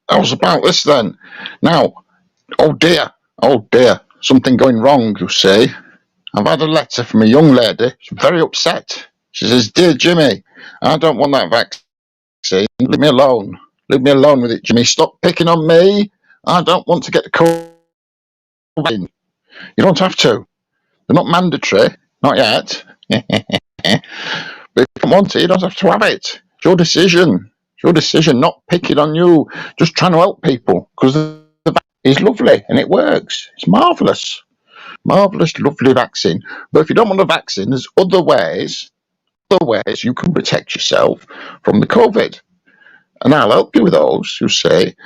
how's about this then? Now, oh dear, something going wrong, you see. I've had a letter from a young lady. She's very upset. She says, "Dear Jimmy, I don't want that vaccine. Leave me alone. Leave me alone with it, Jimmy. Stop picking on me. I don't want to get the COVID. You don't have to. They're not mandatory. Not yet. But if you don't want it, you don't have to have it. It's your decision. It's your decision, not picking on you. Just trying to help people. Because the vaccine is lovely and it works. It's marvellous. Marvellous, lovely vaccine. But if you don't want a vaccine, there's other ways you can protect yourself from the COVID. And I'll help you with those, you say.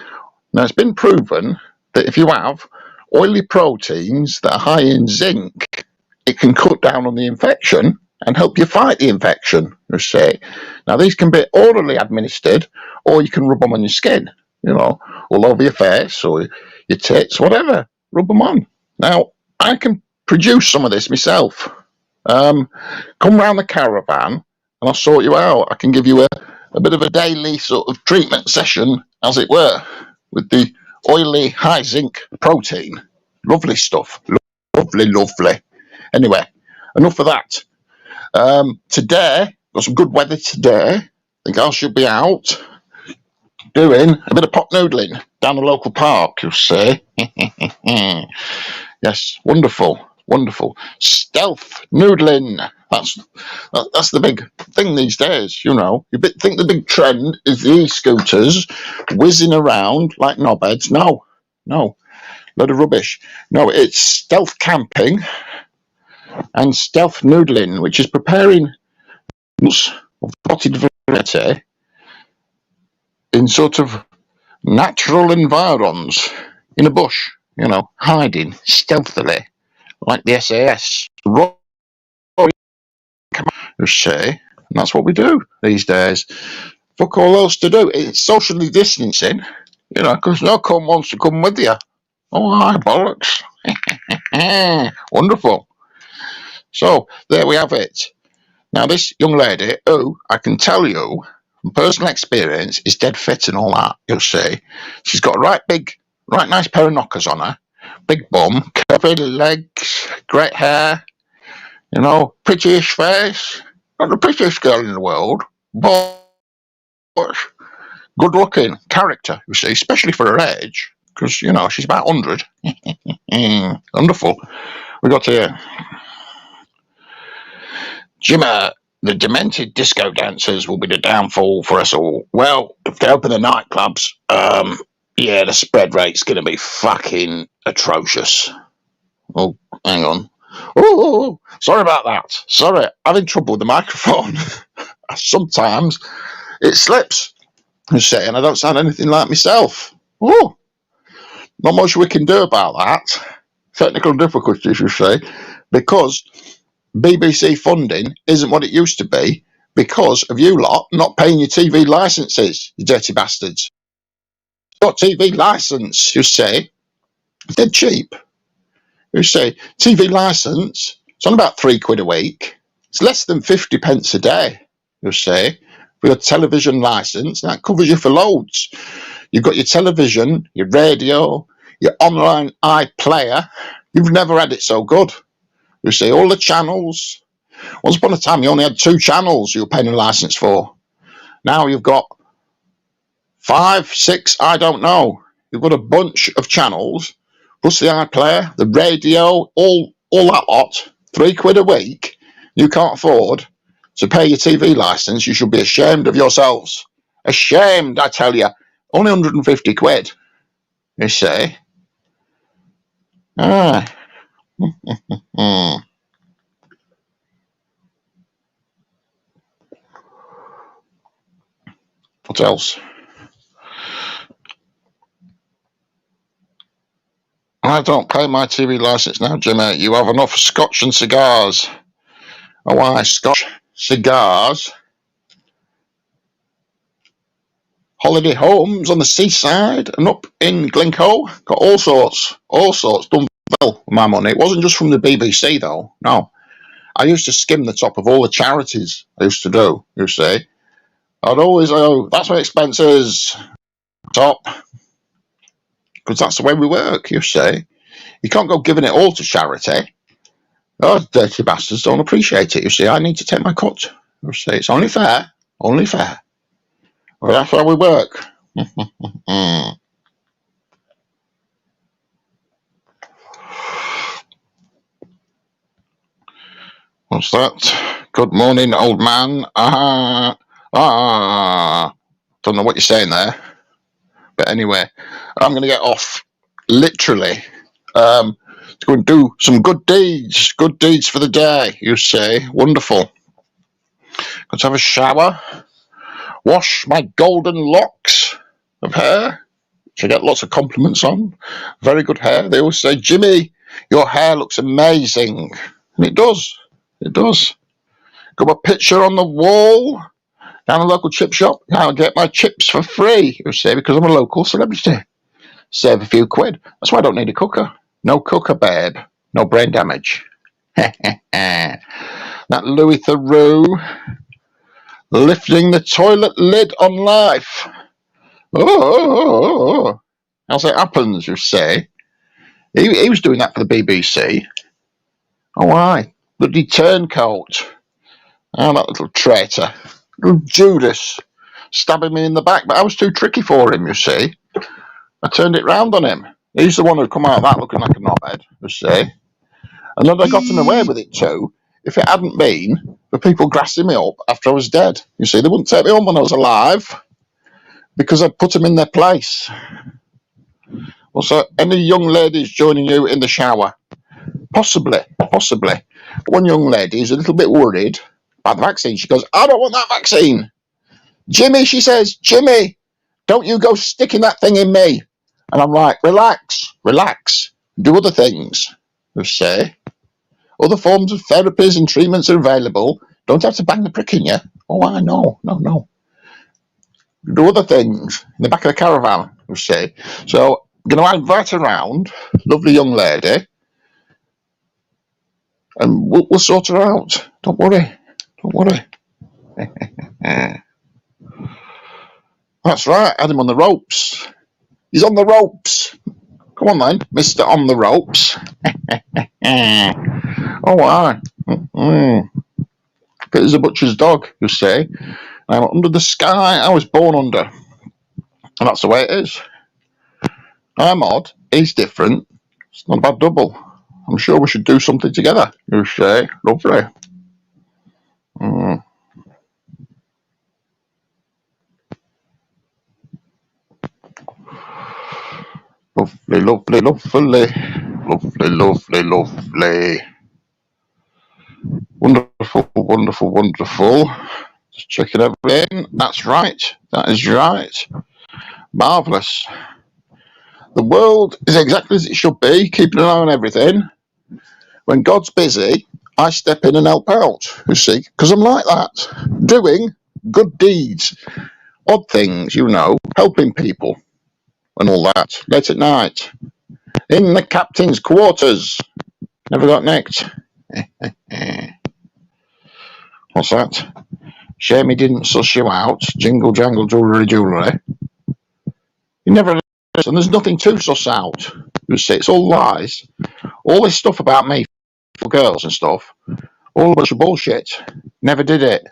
Now, it's been proven that if you have oily proteins that are high in zinc, it can cut down on the infection and help you fight the infection, you say. Now, these can be orally administered, or you can rub them on your skin, all over your face or your tits, whatever. Rub them on. Now, I can produce some of this myself. Come round the caravan and I'll sort you out. I can give you a bit of a daily sort of treatment session, as it were, with the oily high zinc protein. Lovely stuff. Lovely. Anyway, enough of that. Today, got some good weather today. I think I should be out doing a bit of pot noodling down the local park, you say. Yes, wonderful. Stealth noodling. That's the big thing these days, You think the big trend is the e-scooters whizzing around like knobheads. No, load of rubbish. No, it's stealth camping and stealth noodling, which is preparing nuts of potted variety in sort of natural environs, in a bush, hiding stealthily, like the SAS. You say, and that's what we do these days. Fuck all else to do. It's socially distancing, because no one wants to come with you. Oh, hi, bollocks. Wonderful. So, there we have it. Now, this young lady, who I can tell you from personal experience is dead fit and all that, you'll see. She's got a right nice pair of knockers on her, big bum, curvy legs, great hair, prettyish face. Not the prettiest girl in the world, but good looking character, you see, especially for her age, because, she's about 100. Wonderful. We got here. Jimmer, the demented disco dancers will be the downfall for us all. Well, if they open the nightclubs, the spread rate's going to be fucking atrocious. Oh, hang on. Oh, sorry about that. Sorry, having trouble with the microphone. Sometimes it slips, you say, and I don't sound anything like myself. Oh, not much we can do about that. Technical difficulties, you say, because BBC funding isn't what it used to be because of you lot not paying your TV licenses, you dirty bastards. Got TV license, you say, dead cheap. You say, TV licence, it's on about £3 a week. It's less than 50 pence a day, you say. For your television licence, that covers you for loads. You've got your television, your radio, your online iPlayer. You've never had it so good. You see, all the channels. Once upon a time, you only had 2 channels you were paying a licence for. Now you've got 5, 6, I don't know. You've got a bunch of channels, plus the iPlayer, the radio, all that lot, £3 a week. You can't afford to pay your TV licence. You should be ashamed of yourselves. Ashamed, I tell you. Only £150, you say. Ah. What else? I don't pay my TV licence now, Jimmy. You have enough scotch and cigars. Oh, why, scotch, cigars, holiday homes on the seaside and up in Glencoe. Got all sorts done well with my money. It wasn't just from the BBC, though. No. I used to skim the top of all the charities I used to do, you see. I'd always, that's my expenses. top, because that's the way we work, you see. You can't go giving it all to charity. Those dirty bastards don't appreciate it, you see. I need to take my cut. You see, it's only fair. Only fair. Well, that's how we work. What's that? Good morning, old man. Don't know what you're saying there. But anyway, I'm going to get off, literally, to go and do some good deeds. Good deeds for the day, you say. Wonderful. Got to have a shower. Wash my golden locks of hair, which I get lots of compliments on. Very good hair. They always say, Jimmy, your hair looks amazing. And it does. It does. Got a picture on the wall down a local chip shop. I'll get my chips for free, you say, because I'm a local celebrity. Save a few quid. That's why I don't need a cooker. No cooker, babe. No brain damage. That Louis Theroux lifting the toilet lid on life. Oh, as it happens, you say. He was doing that for the BBC. Oh, why? Bloody turncoat. Oh, that little traitor. Little Judas. Stabbing me in the back, but I was too tricky for him, you see. I turned it round on him. He's the one who'd come out of that looking like a knobhead, you see. And then I got him away with it too. If it hadn't been for people grassing me up after I was dead. You see, they wouldn't take me on when I was alive because I'd put them in their place. Well, so any young ladies joining you in the shower? Possibly. One young lady is a little bit worried about the vaccine. She goes, I don't want that vaccine. Jimmy, she says, Jimmy, don't you go sticking that thing in me. And I'm like, relax, do other things, you say. Other forms of therapies and treatments are available. Don't have to bang the prick in you. Oh, I know, no. Do other things in the back of the caravan, you say. So I'm going to invite her around, lovely young lady, and we'll sort her out. Don't worry. That's right, I had him on the ropes. He's on the ropes. Come on then, Mr. On the ropes. Oh, why? Fit as a butcher's dog, you say. I'm under the sky I was born under. And that's the way it is. I'm odd, he's different. It's not a bad double. I'm sure we should do something together, you say. Lovely. Lovely. Wonderful. Just checking everything. That's right. That is right. Marvellous. The world is exactly as it should be, keeping an eye on everything. When God's busy, I step in and help out, you see, because I'm like that. Doing good deeds, odd things, you know, helping people and all that, late at night. In the captain's quarters. Never got nicked. What's that? Shame he didn't suss you out. Jingle jangle jewellery. You never and there's nothing to suss out. You see, it's all lies. All this stuff about me for girls and stuff, all a bunch of bullshit. Never did it.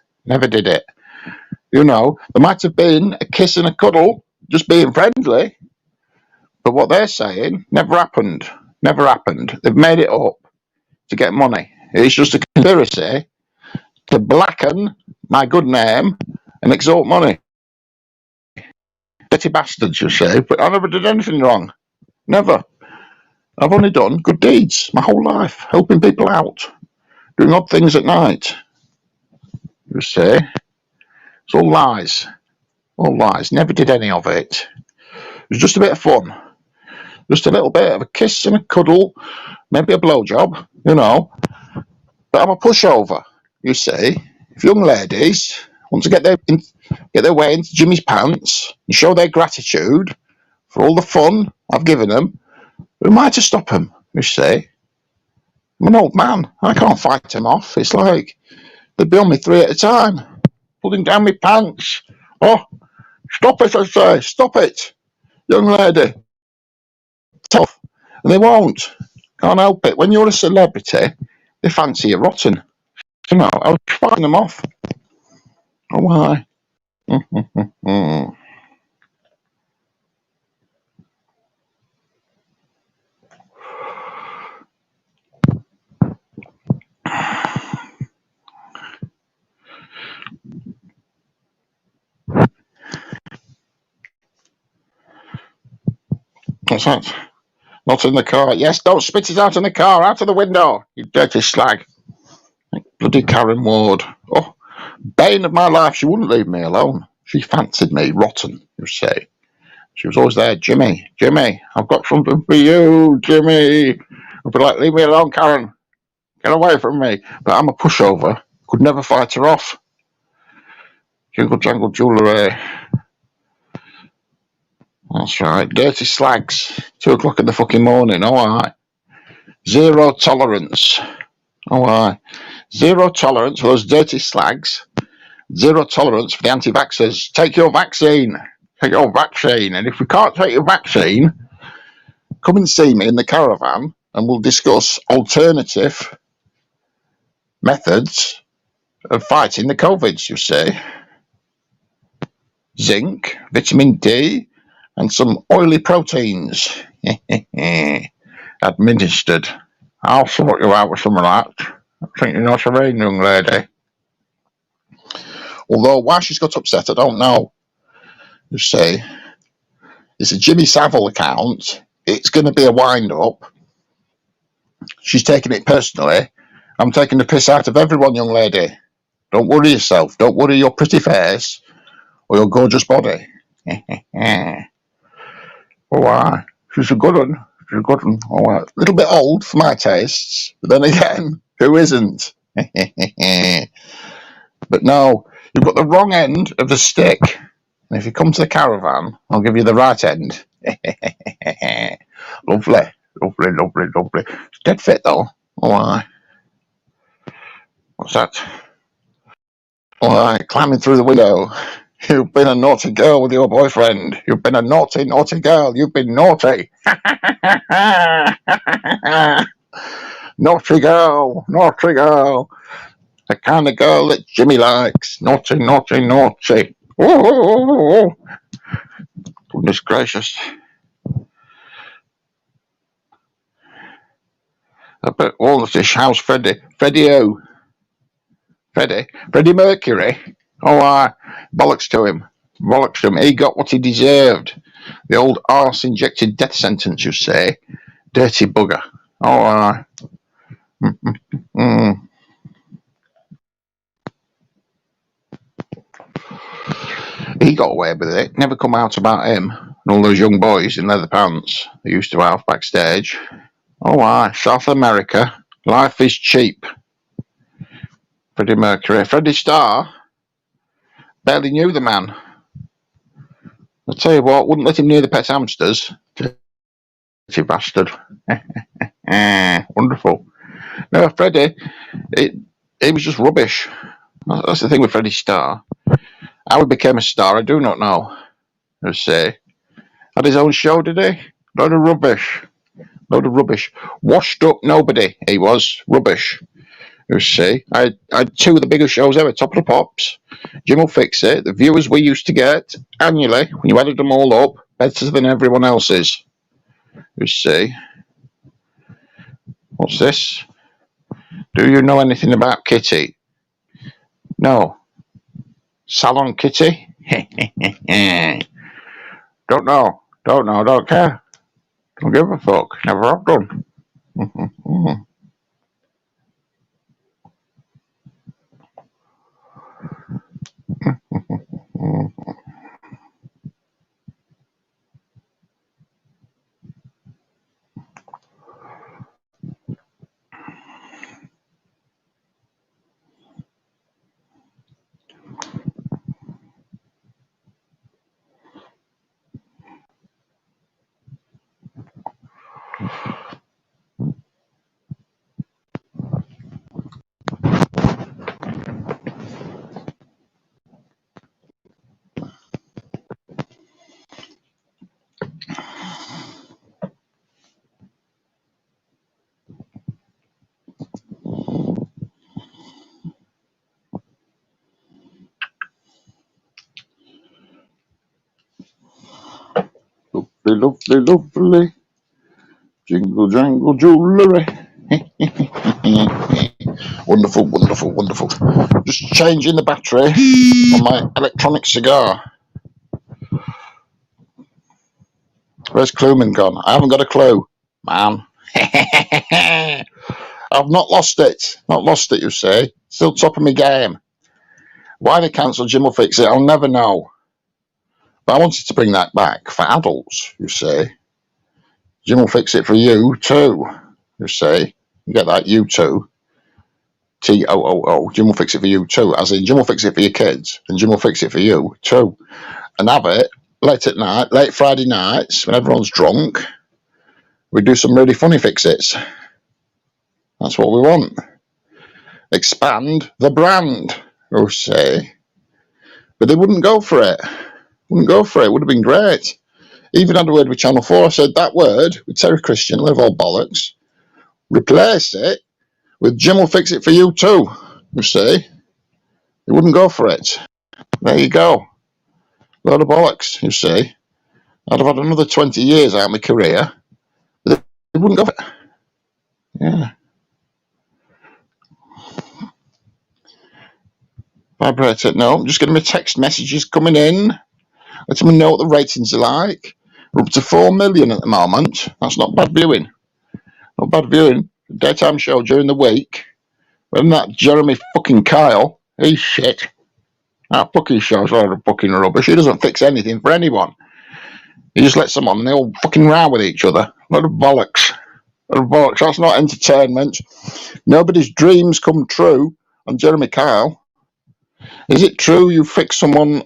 You know, there might have been a kiss and a cuddle, just being friendly, but what they're saying never happened. They've made it up to get money. It's just a conspiracy to blacken my good name and extort money. Dirty bastards, you say, but I never did anything wrong. Never. I've only done good deeds my whole life, helping people out, doing odd things at night. You say, it's all lies. Never did any of it. It was just a bit of fun. Just a little bit of a kiss and a cuddle, maybe a blowjob, you know. But I'm a pushover, you see. If young ladies want to get their way into Jimmy's pants and show their gratitude for all the fun I've given them, who am I to stop them, you see? I'm an old man. I can't fight them off. It's like they'd be on me 3 at a time, pulling down my pants. Oh, stop it, I say. Stop it. young lady, tough. And they won't. Can't help it. When you're a celebrity, they fancy you rotten. You know, I was fighting them off. Oh, why? What's that? Not in the car. Yes, don't spit it out in the car. Out of the window, you dirty slag. Bloody Karen Ward. Oh, bane of my life. She wouldn't leave me alone. She fancied me rotten, you say. She was always there. Jimmy, Jimmy, I've got something for you, Jimmy. I'd be like, leave me alone, Karen. Get away from me. But I'm a pushover. Could never fight her off. Jingle jangle jewellery. That's right. Dirty slags. 2 o'clock in the fucking morning. Oh, aye. Zero tolerance. Oh, aye. Zero tolerance for those dirty slags. Zero tolerance for the anti-vaxxers. Take your vaccine. Take your vaccine. And if we can't take your vaccine, come and see me in the caravan and we'll discuss alternative methods of fighting the COVIDs, you see. Zinc, vitamin D, and some oily proteins administered. I'll sort you out with some of that. I think you know what I mean, young lady. Although why she's got upset, I don't know. You see, it's a Jimmy Savile account. It's going to be a wind-up. She's taking it personally. I'm taking the piss out of everyone, young lady. Don't worry yourself. Don't worry your pretty face or your gorgeous body. Oh, why? She's a good one. She's a good one. Oh, a little bit old for my tastes. But then again, who isn't? But no, you've got the wrong end of the stick. And if you come to the caravan, I'll give you the right end. Lovely, lovely, lovely, lovely. It's dead fit though. Oh, aye. What's that? Oh, aye, climbing through the window. You've been a naughty girl with your boyfriend. You've been a naughty, naughty girl. You've been naughty. Naughty girl, naughty girl. The kind of girl that Jimmy likes. Naughty, naughty, naughty. Oh, goodness gracious. I bet all of this house, Freddie. Freddie who? Freddie Mercury. Oh, bollocks to him. Bollocks to him. He got what he deserved. The old arse-injected death sentence, you say. Dirty bugger. Oh, He got away with it. Never come out about him and all those young boys in leather pants they used to have backstage. Oh, South America. Life is cheap. Freddie Mercury. Freddie Starr. Barely knew the man. I'll tell you what, wouldn't let him near the pet hamsters. Dirty bastard. Wonderful. No, Freddie, he was just rubbish. That's the thing with Freddie Starr. How he became a star, I do not know. Let's say. Had his own show, did he? Load of rubbish. Load of rubbish. Washed up nobody, he was. Rubbish. You see. I had 2 of the biggest shows ever. Top of the Pops. Jim will fix it. The viewers we used to get annually, when you added them all up, better than everyone else's. You see. What's this? Do you know anything about Kitty? No. Salon Kitty? Don't know. Don't care. Don't give a fuck. Never have done. lovely, lovely. Jingle, jangle, jewellery. Wonderful, wonderful, wonderful. Just changing the battery on my electronic cigar. Where's Clueman gone? I haven't got a clue, man. I've not lost it. Not lost it, you say. Still top of my game. Why they cancelled Jim Will Fix It, I'll never know. But I wanted to bring that back for adults, you say. Jim Will Fix It for you too, you say. You get that, you too. TOOO. Jim Will Fix It for you too. As in, Jim Will Fix It for your kids, and Jim Will Fix It for you too. And have it late at night, late Friday nights, when everyone's drunk. We do some really funny fix-its. That's what we want. Expand the brand, you say. But they wouldn't go for it. Wouldn't go for it. Would have been great. Even had a word with Channel 4. I said that word with Terry Christian, live all bollocks. Replace it with Jim Will Fix It for you too, you see. They wouldn't go for it. There you go. Load of bollocks, you see. I'd have had another 20 years out of my career. But they wouldn't go for it. Yeah. Vibrate it. No, I'm just getting my text messages coming in. Letting me know what the ratings are like. We're up to 4 million at the moment. That's not bad viewing. Not bad viewing. Daytime show during the week. When that Jeremy fucking Kyle, he's shit. That fucking show's a lot of fucking rubbish. He doesn't fix anything for anyone. He just lets them on and they all fucking row with each other. A lot of bollocks. A lot of bollocks. That's not entertainment. Nobody's dreams come true on Jeremy Kyle. Is it true you fix someone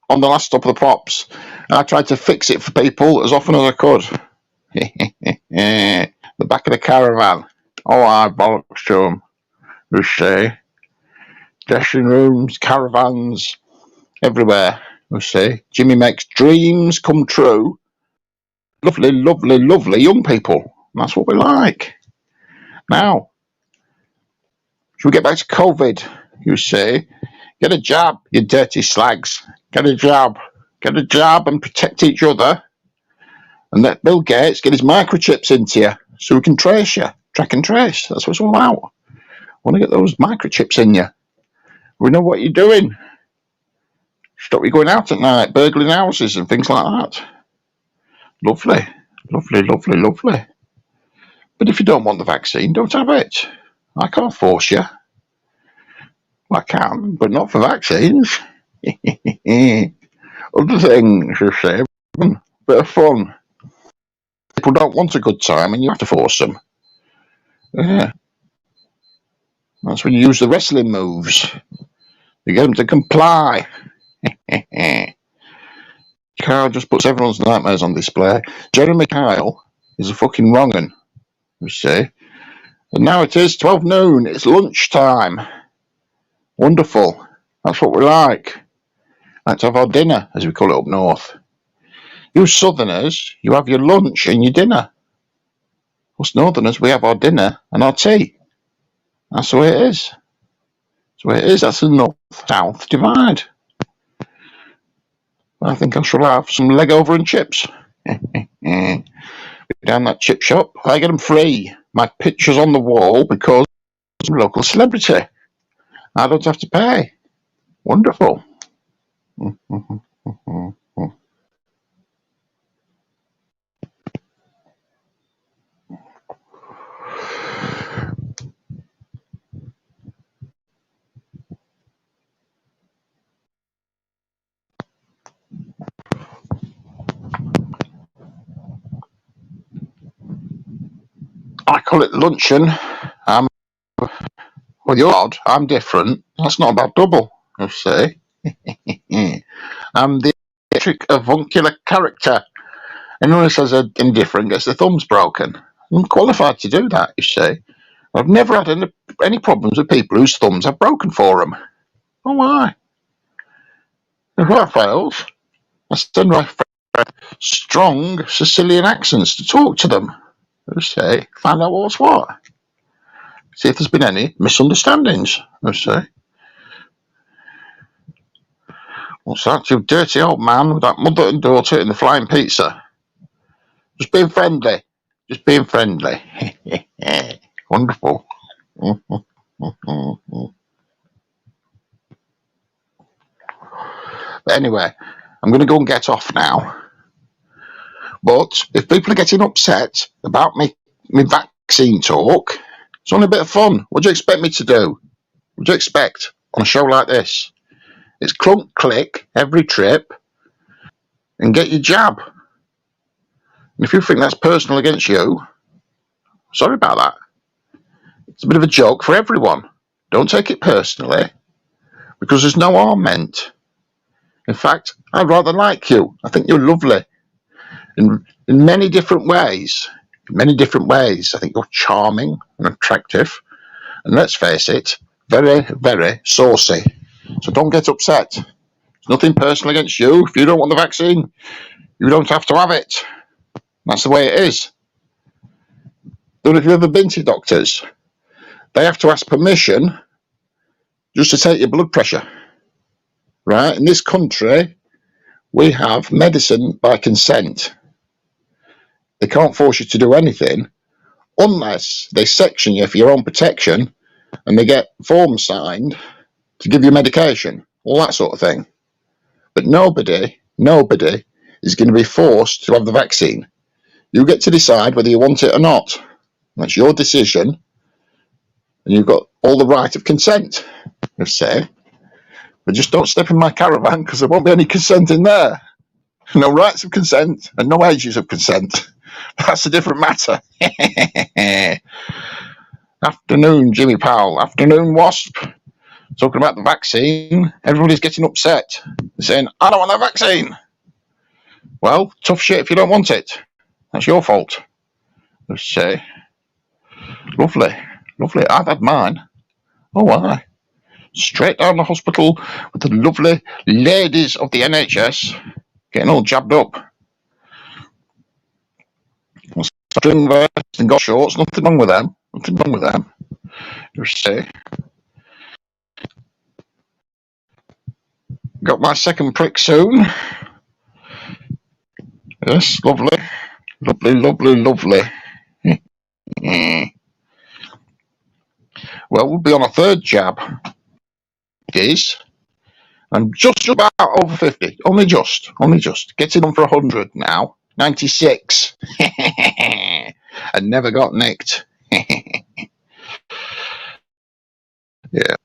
on the last stop of the pops? And I tried to fix it for people as often as I could. The back of the caravan. Oh, I bollocks to them. You see. Dressing rooms, caravans, everywhere. You see. Jimmy makes dreams come true. Lovely, lovely, lovely young people. That's what we like. Now, should we get back to COVID? You see. Get a jab, you dirty slags. Get a jab. Get a jab and protect each other. And let Bill Gates get his microchips into you so we can trace you. Track and trace. That's what it's all about. Want to get those microchips in you. We know what you're doing. Stop you going out at night, burgling houses and things like that. Lovely. Lovely, lovely, lovely. But if you don't want the vaccine, don't have it. I can't force you. I can, but not for vaccines. Other things, you say, bit of fun. People don't want a good time and you have to force them. Yeah. That's when you use the wrestling moves. You get them to comply. Kyle just puts everyone's nightmares on display. Jeremy Kyle is a fucking wrong'un, you see. And now it is 12 noon. It's lunchtime. Wonderful. That's what we like. Like to have our dinner, as we call it up north. You southerners, you have your lunch and your dinner. Us northerners, we have our dinner and our tea. That's the way it is. That's the way it is. That's the north-south divide. I think I shall have some leg over and chips. Down that chip shop, I get them free. My picture's on the wall because I'm a local celebrity. I don't have to pay. Wonderful. I call it luncheon. Well, you're odd. I'm different. That's not about double, you see. I'm the eccentric avuncular character. Anyone who says they're indifferent gets their thumbs broken. I'm qualified to do that, you see. I've never had any problems with people whose thumbs are broken for them. Oh, why? If that fails, I send my strong Sicilian accents to talk to them. You see, find out what's what. See if there's been any misunderstandings, you see. What's that, you dirty old man with that mother and daughter in the flying pizza? Just being friendly. Just being friendly. Wonderful. But anyway, I'm going to go and get off now. But if people are getting upset about me vaccine talk, it's only a bit of fun. What do you expect me to do? What do you expect on a show like this? It's clunk click every trip and get your jab. And if you think that's personal against you, sorry about that. It's a bit of a joke for everyone. Don't take it personally, because there's no harm meant. In fact, I rather like you. I think you're lovely in many different ways. In many different ways. I think you're charming and attractive. And let's face it, very, very saucy. So don't get upset. It's nothing personal against you. If you don't want the vaccine, you don't have to have it. That's the way it is. Don't know if you've ever been to doctors. They have to ask permission just to take your blood pressure. Right? In this country, we have medicine by consent. They can't force you to do anything unless they section you for your own protection and they get forms signed to give you medication, all that sort of thing. But nobody is going to be forced to have the vaccine. You get to decide whether you want it or not. That's your decision, and you've got all the right of consent, I say. But just don't step in my caravan, because there won't be any consent in there. No rights of consent and no ages of consent. That's a different matter. Afternoon, Jimmy Powell. Afternoon, Wasp. Talking about the vaccine. Everybody's getting upset. They're saying, I don't want that vaccine. Well, tough shit if you don't want it. That's your fault. They say, lovely. I've had mine. Oh, why? Straight down the hospital with the lovely ladies of the NHS getting all jabbed up. String vests and got shorts, nothing wrong with them. You say. Got my second prick soon. Yes, lovely. Well, we'll be on a third jab. It is. I'm just about over 50. Only just. Getting on for 100 now. 96. And never got nicked. Yeah.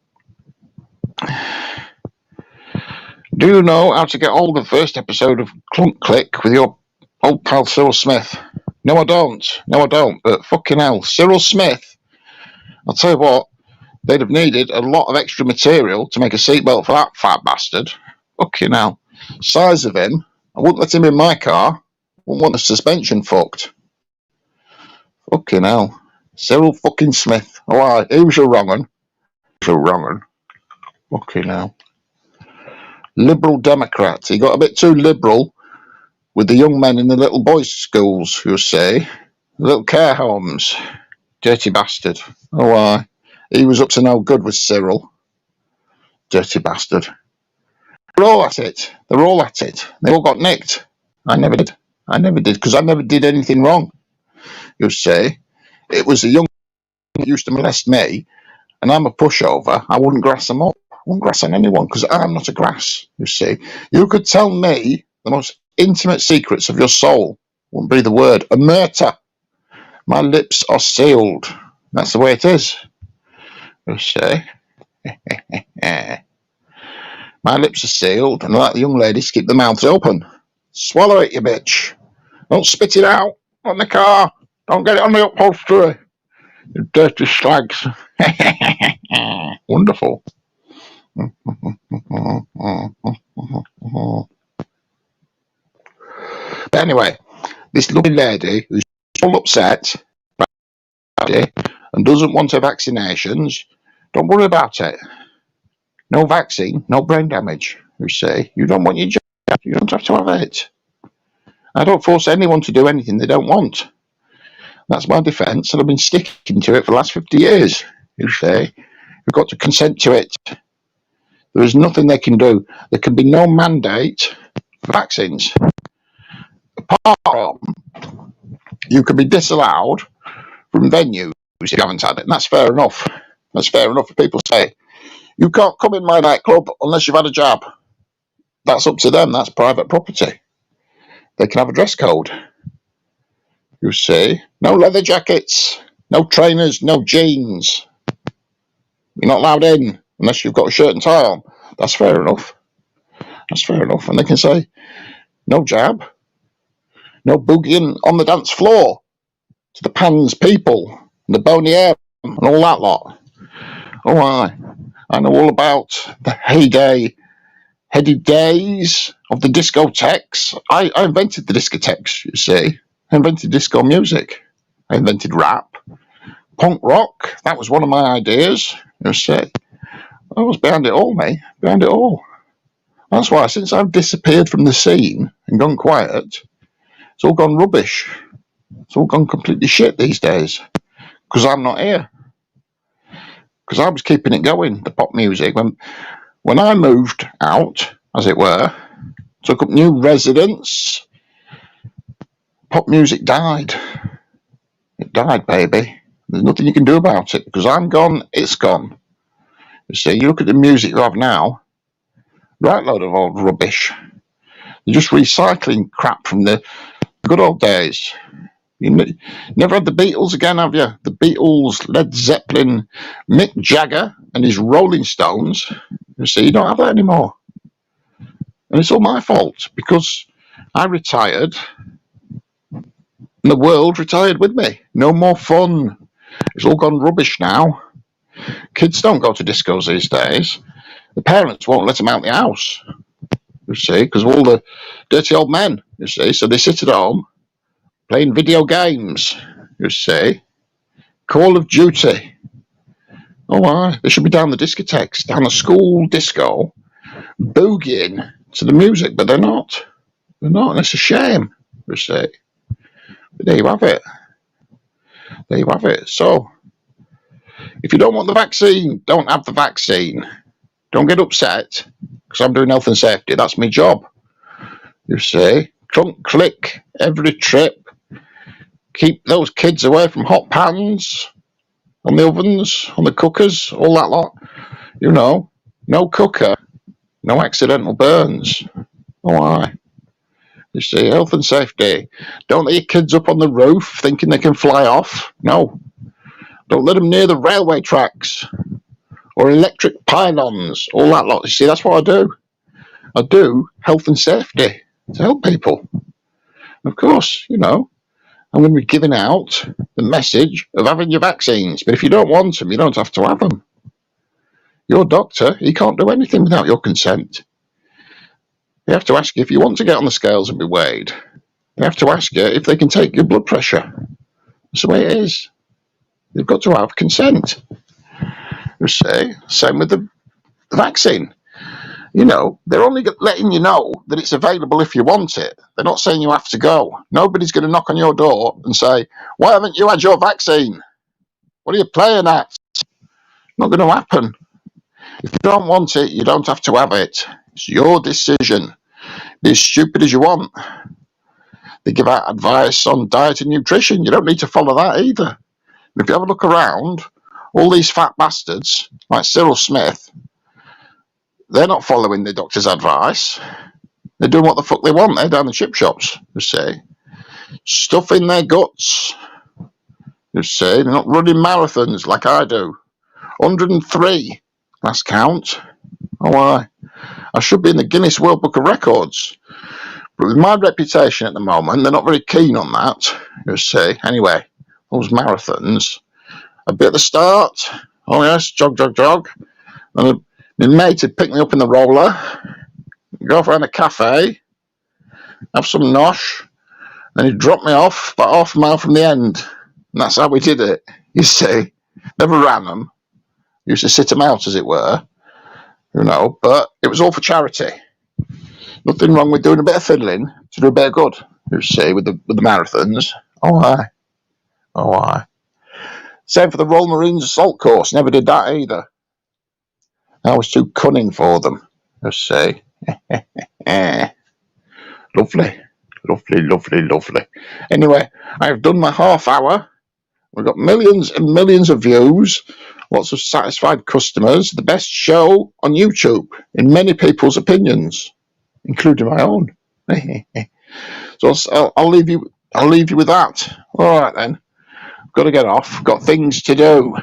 Do you know how to get hold of the first episode of Clunk Click with your old pal Cyril Smith? No, I don't. But fucking hell, Cyril Smith. I'll tell you what, they'd have needed a lot of extra material to make a seatbelt for that fat bastard. Fucking hell. Size of him, I wouldn't let him in my car. Wouldn't want the suspension fucked. Fucking hell. Cyril fucking Smith. Oh, he was a wrong un. Fucking hell. Liberal Democrat. He got a bit too liberal with the young men in the little boys' schools, you'll say. Little care homes. Dirty bastard. Oh, he was up to no good with Cyril. Dirty bastard. They're all at it. They all got nicked. I never did, because I never did anything wrong. You say. It was the young that used to molest me, and I'm a pushover. I wouldn't grass them up. I wouldn't grass on anyone, because I'm not a grass, you see. You could tell me the most intimate secrets of your soul. Wouldn't be the word. A murder. My lips are sealed. That's the way it is. You see. My lips are sealed, and like the young ladies, keep their mouths open. Swallow it, you bitch. Don't spit it out on the car. Don't get it on the upholstery. You dirty slags. Wonderful. But anyway, this lovely lady who's all upset about it and doesn't want her vaccinations, don't worry about it. No vaccine, no brain damage. You say, you don't want your job, you don't have to have it. I don't force anyone to do anything they don't want. That's my defence, and I've been sticking to it for the last 50 years. You say, you've got to consent to it. There is nothing they can do. There can be no mandate for vaccines. Apart from you can be disallowed from venues if you haven't had it, and that's fair enough. That's fair enough if people say, you can't come in my nightclub unless you've had a jab. That's up to them, that's private property. They can have a dress code. You see, no leather jackets, no trainers, no jeans. You're not allowed in unless you've got a shirt and tie on. That's fair enough. That's fair enough. And they can say, no jab, no boogieing on the dance floor to the Pans people, and the Boney M, and all that lot. Oh, I know all about the heady days of the discotheques. I invented the discotheques, you see. I invented disco music. I invented rap. Punk rock, that was one of my ideas, you see. I was behind it all, mate. Behind it all. That's why, since I've disappeared from the scene and gone quiet, it's all gone rubbish. It's all gone completely shit these days. Because I'm not here. Because I was keeping it going, the pop music. When I moved out, as it were, took up new residence, pop music died. It died, baby. There's nothing you can do about it. Because I'm gone, it's gone. You see, you look at the music you have now, right load of old rubbish. You're just recycling crap from the good old days. You never had the Beatles again, have you? The Beatles, Led Zeppelin, Mick Jagger and his Rolling Stones. You see, you don't have that anymore. And it's all my fault because I retired and the world retired with me. No more fun. It's all gone rubbish now. Kids don't go to discos these days. The parents won't let them out the house, you see, because of all the dirty old men, you see. So they sit at home playing video games, you see. Call of Duty. Oh, they should be down the discotheques, down the school disco, boogieing to the music, but they're not. They're not, and it's a shame, you see. But there you have it. There you have it. So, if you don't want the vaccine, don't have the vaccine. Don't get upset, because I'm doing health and safety. That's my job, you see. Trunk click every trip. Keep those kids away from hot pans, on the ovens, on the cookers, all that lot. You know, no cooker, no accidental burns. Oh, aye. You see, health and safety. Don't let your kids up on the roof thinking they can fly off. No. Don't let them near the railway tracks or electric pylons, all that lot. You see, that's what I do. I do health and safety to help people. Of course, you know, I'm going to be giving out the message of having your vaccines. But if you don't want them, you don't have to have them. Your doctor, he can't do anything without your consent. They have to ask you if you want to get on the scales and be weighed. They have to ask you if they can take your blood pressure. That's the way it is. They've got to have consent. You see, same with the vaccine. You know, they're only letting you know that it's available if you want it. They're not saying you have to go. Nobody's going to knock on your door and say, why haven't you had your vaccine? What are you playing at? Not going to happen. If you don't want it, you don't have to have it. It's your decision. Be as stupid as you want. They give out advice on diet and nutrition. You don't need to follow that either. And if you have a look around, all these fat bastards, like Cyril Smith, they're not following the doctor's advice. They're doing what the fuck they want. They're down the chip shops, you see. Stuff in their guts, you see. They're not running marathons like I do. 103, last count. Oh, I should be in the Guinness World Book of Records. But with my reputation at the moment, they're not very keen on that, you see. Anyway, those marathons, a bit at the start. Oh, yes, jog, jog, jog. And my mate would pick me up in the roller, go around a cafe, have some nosh, then he'd drop me off about half a mile from the end. And that's how we did it, you see. Never ran them. Used to sit them out, as it were, you know, but it was all for charity. Nothing wrong with doing a bit of fiddling to do a bit of good, you see, with the marathons. Oh, aye. Oh, aye. Same for the Royal Marines Assault Course. Never did that either. I was too cunning for them, you see. Lovely. Lovely, lovely, lovely. Anyway, I've done my half hour. We've got millions and millions of views, lots of satisfied customers, the best show on YouTube, in many people's opinions, including my own. So I'll leave you. I'll leave you with that. All right then. Got to get off. Got things to do.